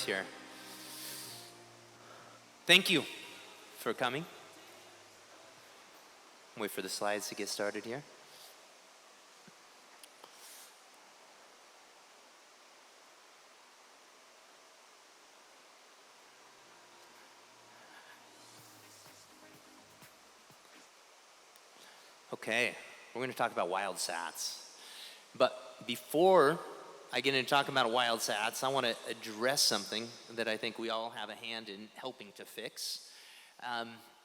here. Thank you for coming. Wait for the slides to get started here. Okay, we're going to talk about wild sats. But before I get into talking about wild sats, I want to address something that I think we all have a hand in helping to fix.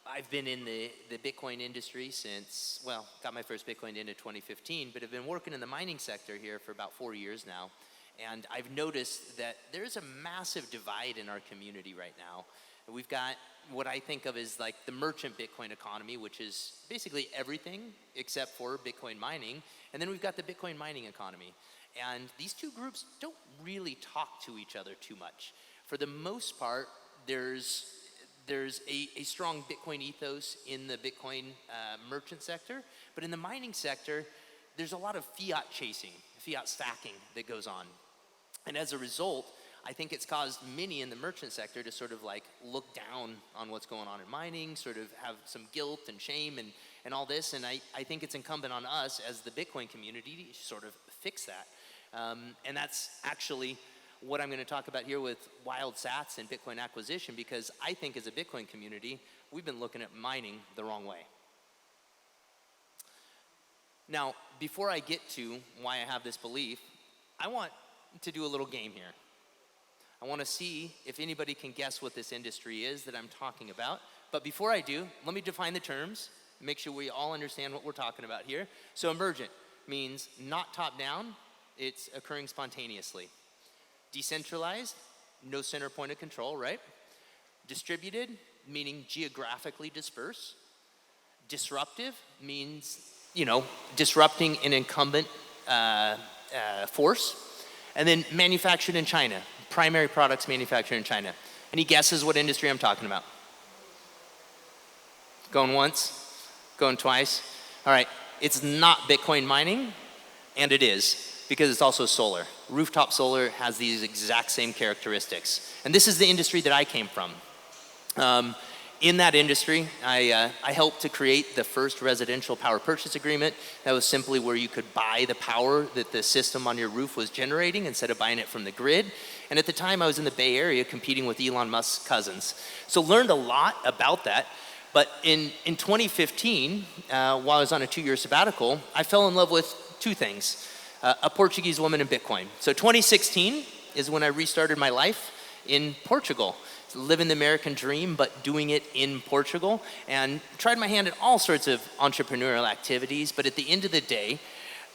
I've been in the Bitcoin industry since, well, got my first Bitcoin in 2015, but I've been working in the mining sector here for about 4 years now. And I've noticed that there's a massive divide in our community right now. We've got what I think of as like the merchant Bitcoin economy, which is basically everything except for Bitcoin mining. And then we've got the Bitcoin mining economy. And these two groups don't really talk to each other too much. For the most part, there's a strong Bitcoin ethos in the Bitcoin merchant sector, but in the mining sector, there's a lot of fiat chasing, fiat stacking that goes on. And as a result, I think it's caused many in the merchant sector to sort of like look down on what's going on in mining, sort of have some guilt and shame and all this. And I think it's incumbent on us as the Bitcoin community to sort of fix that. And that's actually what I'm going to talk about here with wild sats and Bitcoin acquisition, because I think as a Bitcoin community, we've been looking at mining the wrong way. Now, before I get to why I have this belief, I want to do a little game here. I want to see if anybody can guess what this industry is that I'm talking about. But before I do, let me define the terms, make sure we all understand what we're talking about here. So emergent means not top down, it's occurring spontaneously. Decentralized, no center point of control, right? Distributed, meaning geographically dispersed. Disruptive means, disrupting an incumbent force. And then manufactured in China, primary products manufactured in China. Any guesses what industry I'm talking about? Going once, going twice. All right, it's not Bitcoin mining, and it is, because it's also solar. Rooftop solar has these exact same characteristics. And this is the industry that I came from. In that industry, I helped to create the first residential power purchase agreement. That was simply where you could buy the power that the system on your roof was generating instead of buying it from the grid. And at the time, I was in the Bay Area competing with Elon Musk's cousins. So learned a lot about that. But in 2015, while I was on a 2-year sabbatical, I fell in love with two things. A Portuguese woman in Bitcoin. So 2016 is when I restarted my life in Portugal. Living the American dream, but doing it in Portugal, and tried my hand at all sorts of entrepreneurial activities. But at the end of the day,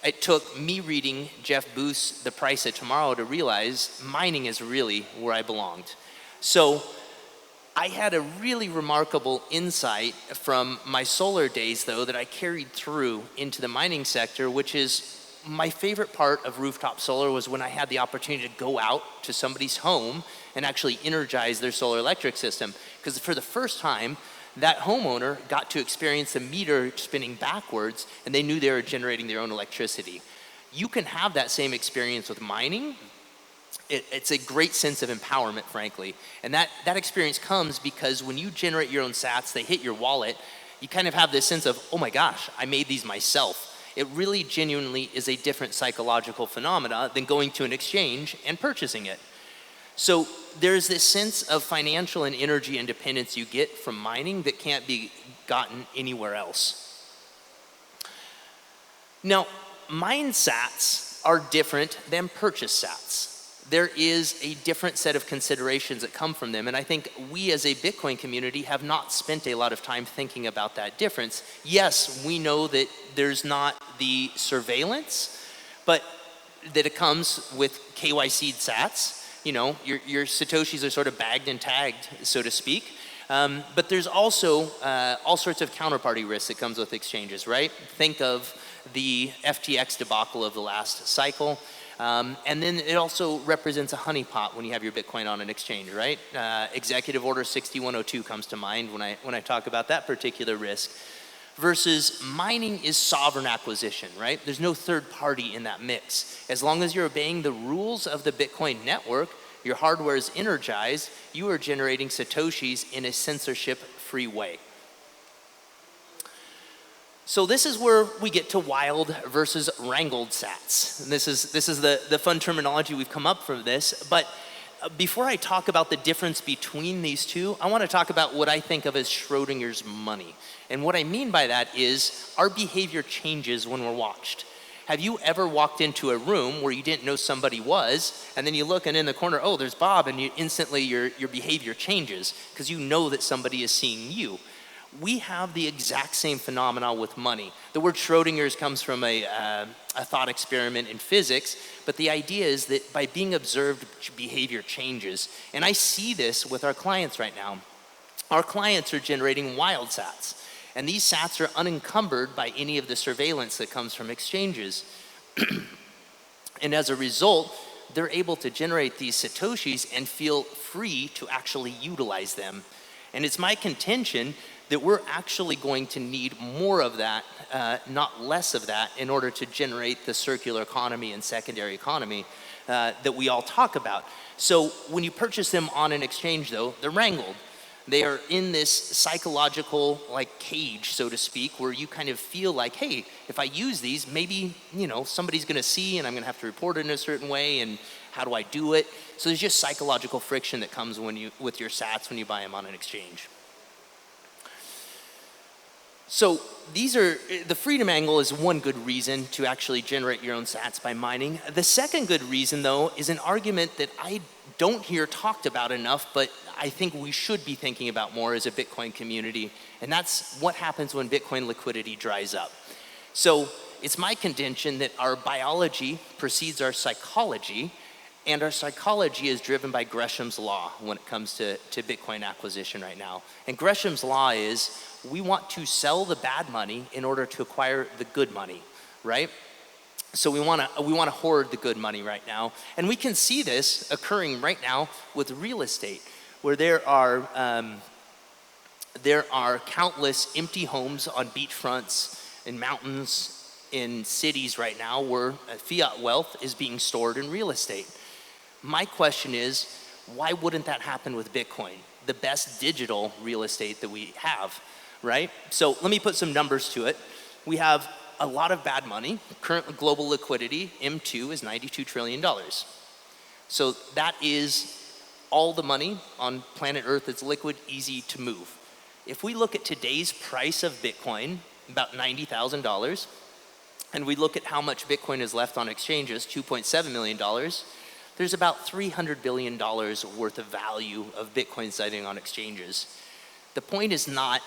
it took me reading Jeff Booth's The Price of Tomorrow to realize mining is really where I belonged. So I had a really remarkable insight from my solar days, though, that I carried through into the mining sector, which is my favorite part of rooftop solar was when I had the opportunity to go out to somebody's home and actually energize their solar electric system. Because for the first time, that homeowner got to experience the meter spinning backwards, and they knew they were generating their own electricity. You can have that same experience with mining. It's a great sense of empowerment, frankly. And that experience comes because when you generate your own sats, they hit your wallet, you kind of have this sense of, oh my gosh, I made these myself. It really genuinely is a different psychological phenomena than going to an exchange and purchasing it. So there's this sense of financial and energy independence you get from mining that can't be gotten anywhere else. Now, mine sats are different than purchase sats. There is a different set of considerations that come from them, and I think we as a Bitcoin community have not spent a lot of time thinking about that difference. Yes, we know that there's not the surveillance, but that it comes with KYC'd sats. Your Satoshis are sort of bagged and tagged, so to speak. But there's also all sorts of counterparty risks that comes with exchanges, right? Think of the FTX debacle of the last cycle. And then it also represents a honeypot when you have your Bitcoin on an exchange, right? Executive Order 6102 comes to mind when I talk about that particular risk. Versus mining is sovereign acquisition, right? There's no third party in that mix. As long as you're obeying the rules of the Bitcoin network, your hardware is energized, you are generating Satoshis in a censorship-free way. So this is where we get to wild versus wrangled sats. And this is the fun terminology we've come up from this. But before I talk about the difference between these two, I want to talk about what I think of as Schrodinger's money. And what I mean by that is our behavior changes when we're watched. Have you ever walked into a room where you didn't know somebody was, and then you look and in the corner, oh, there's Bob, and you instantly your behavior changes because you know that somebody is seeing you. We have the exact same phenomena with money. The word Schrodinger's comes from a thought experiment in physics, but the idea is that by being observed, behavior changes. And I see this with our clients right now. Our clients are generating wild sats, and these sats are unencumbered by any of the surveillance that comes from exchanges. And as a result, they're able to generate these Satoshis and feel free to actually utilize them. And it's my contention that we're actually going to need more of that, not less of that, in order to generate the circular economy and secondary economy that we all talk about. So when you purchase them on an exchange, though, they're wrangled. They are in this psychological like cage, so to speak, where you kind of feel like, hey, if I use these, maybe somebody's going to see, and I'm going to have to report it in a certain way, and how do I do it? So there's just psychological friction that comes with your sats when you buy them on an exchange. So the freedom angle is one good reason to actually generate your own sats by mining. The second good reason, though, is an argument that I don't hear talked about enough, but I think we should be thinking about more as a Bitcoin community, and that's what happens when Bitcoin liquidity dries up. So it's my contention that our biology precedes our psychology, and our psychology is driven by Gresham's law when it comes to Bitcoin acquisition right now. And Gresham's law is we want to sell the bad money in order to acquire the good money, right? So we want to hoard the good money right now. And we can see this occurring right now with real estate, where there are countless empty homes on beachfronts, in mountains, in cities right now where fiat wealth is being stored in real estate. My question is, why wouldn't that happen with Bitcoin, the best digital real estate that we have, right? So let me put some numbers to it. We have a lot of bad money. Current global liquidity, M2, is $92 trillion. So that is all the money on planet Earth that's liquid, easy to move. If we look at today's price of Bitcoin, about $90,000, and we look at how much Bitcoin is left on exchanges, $2.7 million, there's about $300 billion worth of value of Bitcoin sitting on exchanges. The point is not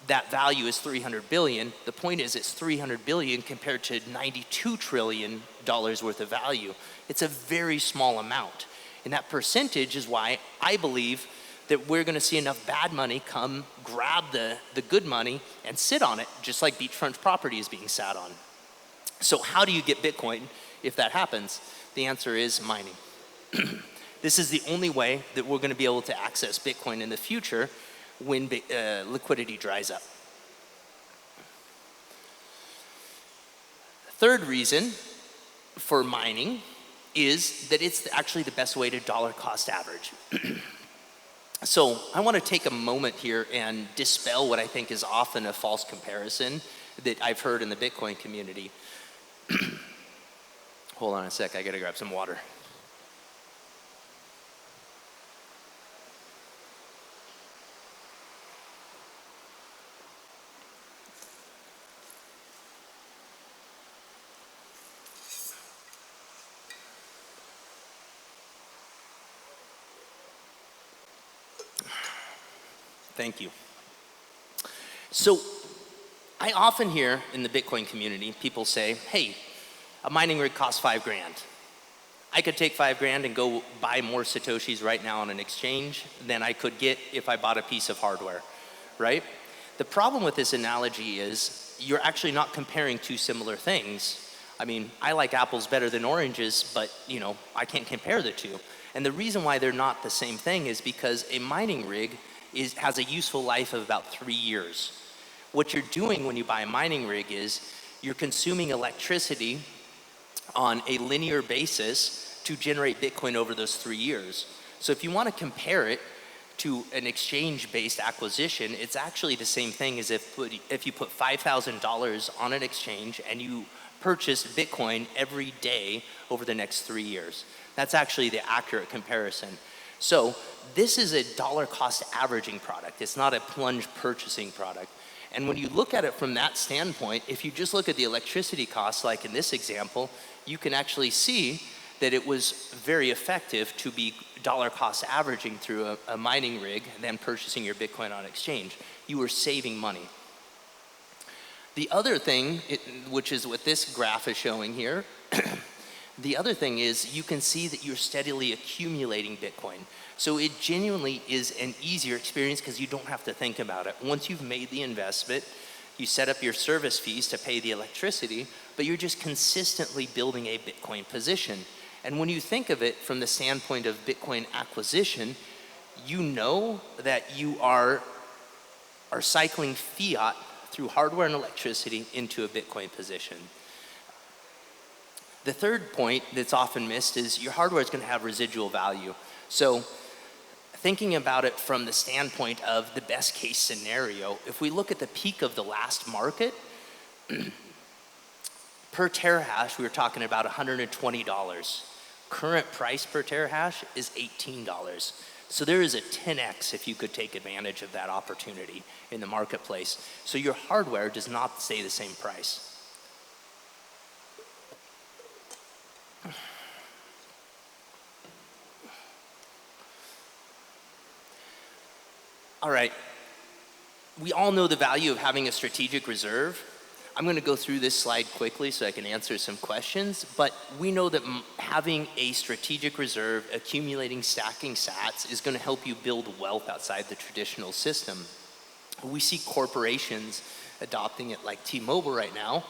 that value is $300 billion. The point is it's $300 billion compared to $92 trillion worth of value. It's a very small amount. And that percentage is why I believe that we're going to see enough bad money come grab the good money and sit on it, just like beachfront property is being sat on. So how do you get Bitcoin if that happens? The answer is mining. This is the only way that we're going to be able to access Bitcoin in the future when liquidity dries up. Third reason for mining is that it's actually the best way to dollar cost average. So I want to take a moment here and dispel what I think is often a false comparison that I've heard in the Bitcoin community. Hold on a sec, I gotta grab some water. Thank you. So I often hear in the Bitcoin community, people say, hey, a mining rig costs $5,000. I could take $5,000 and go buy more Satoshis right now on an exchange than I could get if I bought a piece of hardware, right? The problem with this analogy is you're actually not comparing two similar things. I mean, I like apples better than oranges, but I can't compare the two. And the reason why they're not the same thing is because a mining rig has a useful life of about 3 years. What you're doing when you buy a mining rig is you're consuming electricity on a linear basis to generate Bitcoin over those 3 years. So if you want to compare it to an exchange-based acquisition, it's actually the same thing as if you put $5,000 on an exchange and you purchase Bitcoin every day over the next 3 years. That's actually the accurate comparison. So this is a dollar cost averaging product. It's not a plunge purchasing product. And when you look at it from that standpoint, if you just look at the electricity costs, like in this example, you can actually see that it was very effective to be dollar cost averaging through a mining rig and then purchasing your Bitcoin on exchange. You were saving money. The other thing, which is what this graph is showing here, the other thing is you can see that you're steadily accumulating Bitcoin. So it genuinely is an easier experience because you don't have to think about it. Once you've made the investment, you set up your service fees to pay the electricity, but you're just consistently building a Bitcoin position. And when you think of it from the standpoint of Bitcoin acquisition, you know that you are cycling fiat through hardware and electricity into a Bitcoin position. The third point that's often missed is your hardware is going to have residual value. So thinking about it from the standpoint of the best case scenario, if we look at the peak of the last market, per terahash, we were talking about $120. Current price per terahash is $18. So there is a 10x if you could take advantage of that opportunity in the marketplace. So your hardware does not stay the same price. All right, we all know the value of having a strategic reserve. I'm going to go through this slide quickly so I can answer some questions, but we know that having a strategic reserve, accumulating, stacking sats is going to help you build wealth outside the traditional system. We see corporations adopting it like T-Mobile right now,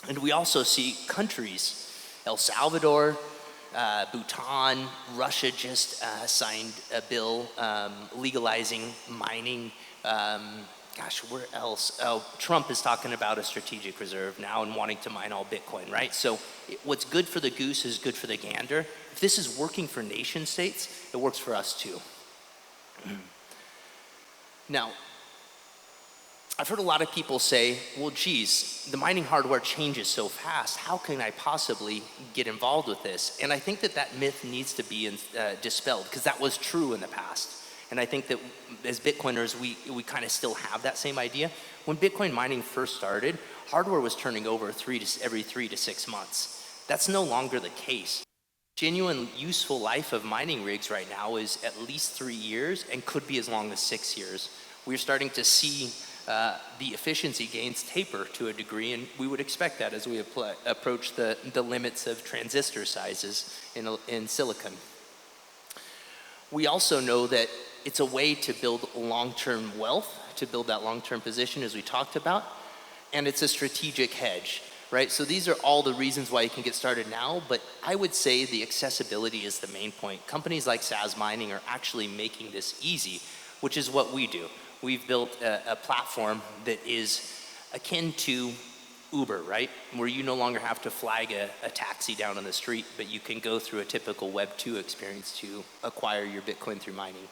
and we also see countries, El Salvador, Bhutan, Russia just signed a bill legalizing mining. Where else? Oh, Trump is talking about a strategic reserve now and wanting to mine all Bitcoin, right? So what's good for the goose is good for the gander. If this is working for nation states, it works for us too. Now, I've heard a lot of people say, well, geez, the mining hardware changes so fast. How can I possibly get involved with this? And I think that that myth needs to be dispelled because that was true in the past. And I think that as Bitcoiners, we kind of still have that same idea. When Bitcoin mining first started, hardware was turning over every 3 to 6 months. That's no longer the case. Genuine useful life of mining rigs right now is at least 3 years and could be as long as 6 years. We're starting to see the efficiency gains taper to a degree, and we would expect that as we approach the limits of transistor sizes in silicon. We also know that it's a way to build long-term wealth, to build that long-term position as we talked about, and it's a strategic hedge, right? So these are all the reasons why you can get started now, but I would say the accessibility is the main point. Companies like Sazmining are actually making this easy, which is what we do. We've built a platform that is akin to Uber, right? Where you no longer have to flag a taxi down on the street, but you can go through a typical Web 2 experience to acquire your Bitcoin through mining.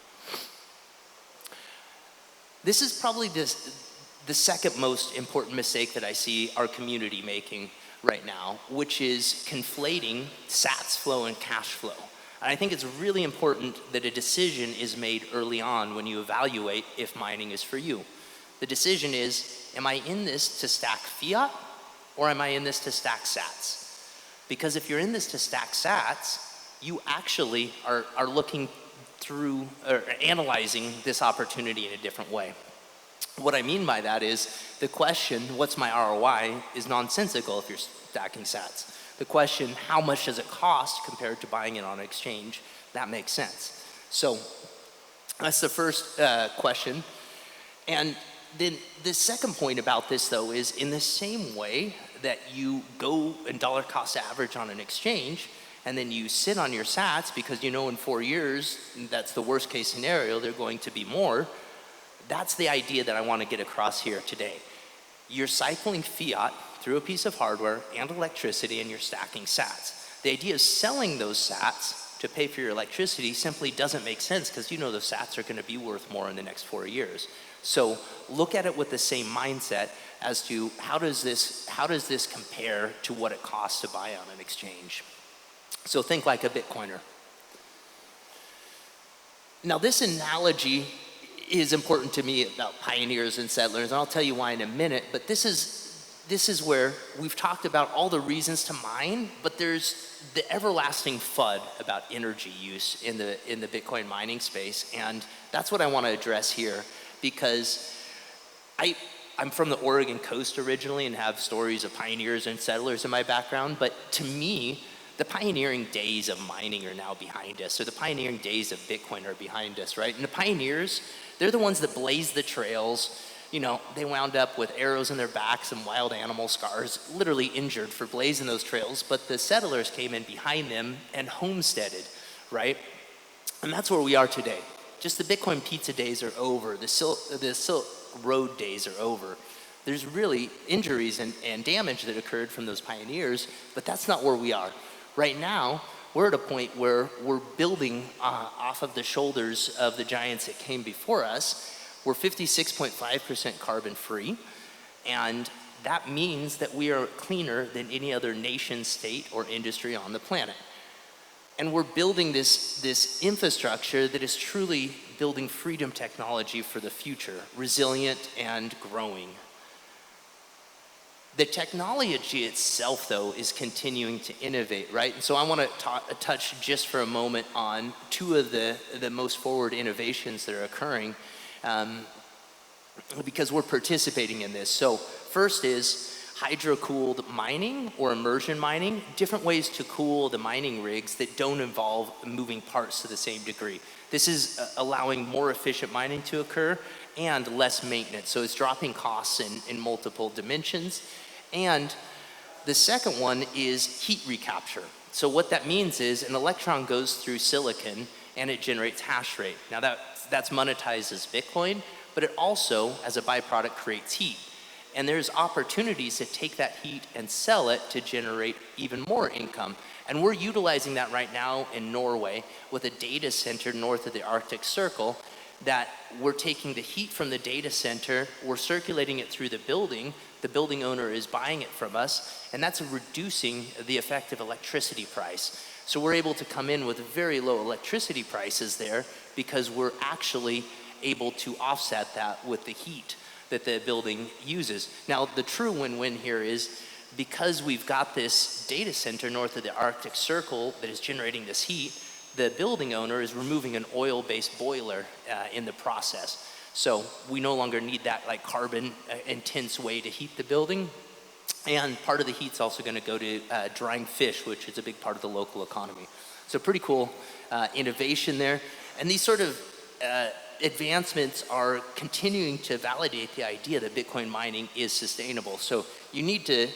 This is probably the second most important mistake that I see our community making right now, which is conflating sats flow and cash flow. And I think it's really important that a decision is made early on when you evaluate if mining is for you. The decision is, am I in this to stack fiat or am I in this to stack sats? Because if you're in this to stack sats, you actually are looking through or analyzing this opportunity in a different way. What I mean by that is the question, what's my ROI, is nonsensical if you're stacking sats. The question, how much does it cost compared to buying it on an exchange, that makes sense. So that's the first question. And then the second point about this, though, is in the same way that you go and dollar cost average on an exchange, and then you sit on your sats because you know in 4 years, that's the worst case scenario, they're going to be more. That's the idea that I want to get across here today. You're cycling fiat through a piece of hardware and electricity, and you're stacking sats. The idea of selling those sats to pay for your electricity simply doesn't make sense because you know those sats are going to be worth more in the next 4 years. So look at it with the same mindset as to how does this compare to what it costs to buy on an exchange. So think like a Bitcoiner. Now this analogy is important to me about pioneers and settlers, and I'll tell you why in a minute, but this is where we've talked about all the reasons to mine, but there's the everlasting FUD about energy use in the Bitcoin mining space, and that's what I want to address here, because I'm from the Oregon coast originally and have stories of pioneers and settlers in my background, but to me, the pioneering days of mining are now behind us, or the pioneering days of Bitcoin are behind us, right? And the pioneers, they're the ones that blazed the trails. You know, they wound up with arrows in their backs and wild animal scars, literally injured for blazing those trails, but the settlers came in behind them and homesteaded, right? And that's where we are today. Just the Bitcoin pizza days are over. The Silk Road days are over. There's really injuries and damage that occurred from those pioneers, but that's not where we are. Right now, we're at a point where we're building off of the shoulders of the giants that came before us. We're 56.5% carbon free, and that means that we are cleaner than any other nation, state, or industry on the planet. And we're building this infrastructure that is truly building freedom technology for the future, resilient and growing. The technology itself, though, is continuing to innovate, right? And so I want to touch just for a moment on two of the most forward innovations that are occurring, because we're participating in this. So first is hydro-cooled mining or immersion mining, different ways to cool the mining rigs that don't involve moving parts to the same degree. This is allowing more efficient mining to occur and less maintenance. So it's dropping costs in multiple dimensions. And the second one is heat recapture. So what that means is an electron goes through silicon and it generates hash rate. Now that's monetized as Bitcoin, but it also, as a byproduct, creates heat. And there's opportunities to take that heat and sell it to generate even more income. And we're utilizing that right now in Norway with a data center north of the Arctic Circle, that we're taking the heat from the data center, we're circulating it through the building owner is buying it from us, and that's reducing the effective electricity price. So we're able to come in with very low electricity prices there because we're actually able to offset that with the heat that the building uses. Now, the true win-win here is because we've got this data center north of the Arctic Circle that is generating this heat, the building owner is removing an oil-based boiler in the process. So we no longer need that like carbon intense way to heat the building. And part of the heat's also going to go to drying fish, which is a big part of the local economy. So pretty cool innovation there. And these sort of advancements are continuing to validate the idea that Bitcoin mining is sustainable. So you need to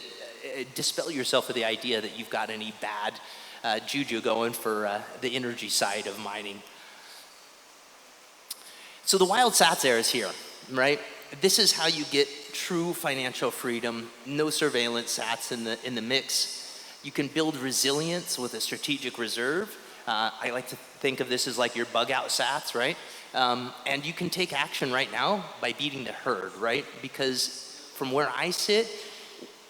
dispel yourself of the idea that you've got any bad juju going for the energy side of mining. So the wild sats era is here, right? This is how you get true financial freedom, no surveillance sats in the mix. You can build resilience with a strategic reserve. I like to think of this as like your bug out sats, right? And you can take action right now by beating the herd, right? Because from where I sit,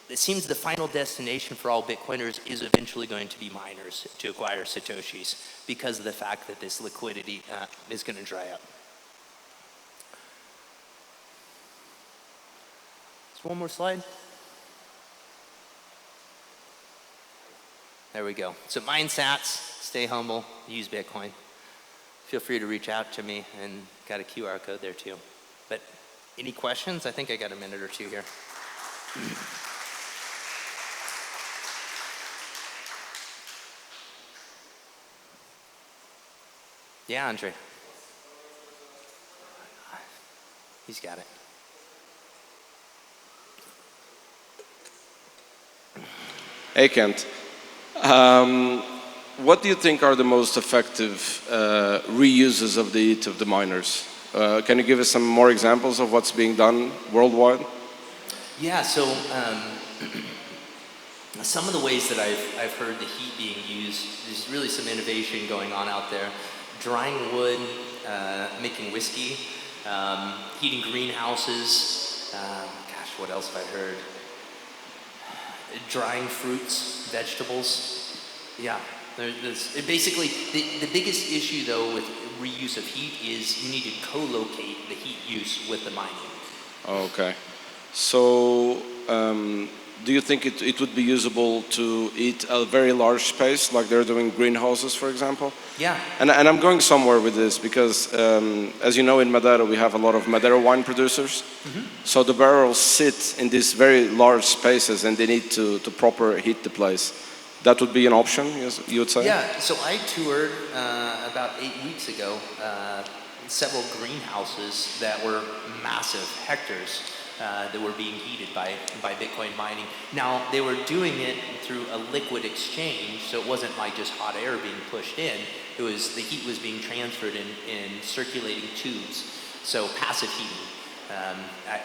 it seems the final destination for all Bitcoiners is eventually going to be miners to acquire Satoshis because of the fact that this liquidity is going to dry up. So one more slide. There we go. So mine sats, stay humble, use Bitcoin. Feel free to reach out to me, and got a QR code there too. But any questions? I think I got a minute or two here. Yeah, Andre. He's got it. Hey, Kent. What do you think are the most effective reuses of the heat of the miners? Can you give us some more examples of what's being done worldwide? Yeah, so some of the ways that I've heard the heat being used, there's really some innovation going on out there. Drying wood, making whiskey, heating greenhouses. Gosh, what else have I heard? Drying fruits, vegetables. Yeah, basically, the biggest issue though with reuse of heat is you need to co-locate the heat use with the mining. Okay. So, do you think it would be usable to heat a very large space, like they're doing greenhouses, for example? Yeah. And I'm going somewhere with this because, as you know, in Madeira we have a lot of Madeira wine producers. So the barrels sit in these very large spaces, and they need to proper heat the place. That would be an option, yes, you would say? Yeah. So I toured about 8 weeks ago several greenhouses that were massive hectares. That were being heated by Bitcoin mining. Now, they were doing it through a liquid exchange, so it wasn't like just hot air being pushed in. It was, the heat was being transferred in circulating tubes, so passive heating.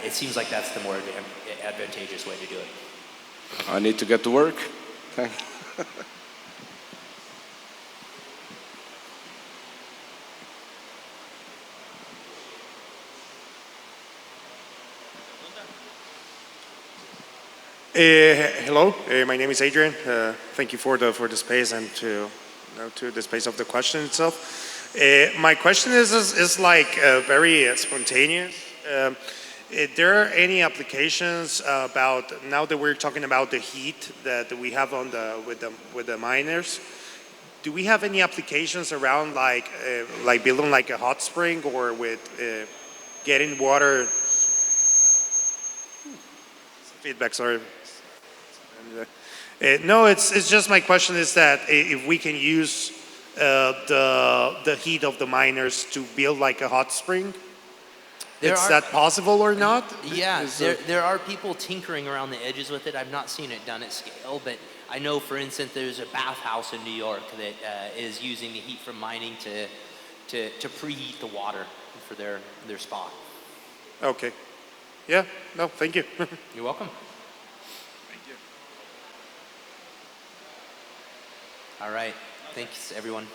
It seems like that's the more advantageous way to do it. I need to get to work. Okay. Hello, my name is Adrian. Thank you for the space and to the space of the question itself. My question is like very spontaneous. There are any applications about, now that we're talking about the heat that we have on with the miners? Do we have any applications around like building like a hot spring or with getting water? Feedback, sorry. No, it's just my question is that if we can use the heat of the miners to build like a hot spring, is that possible or not? Yeah, there are people tinkering around the edges with it. I've not seen it done at scale, but I know, for instance, there's a bathhouse in New York that is using the heat from mining to preheat the water for their spa. Okay. Yeah. No, thank you. You're welcome. Thank you. All right. Thanks, everyone.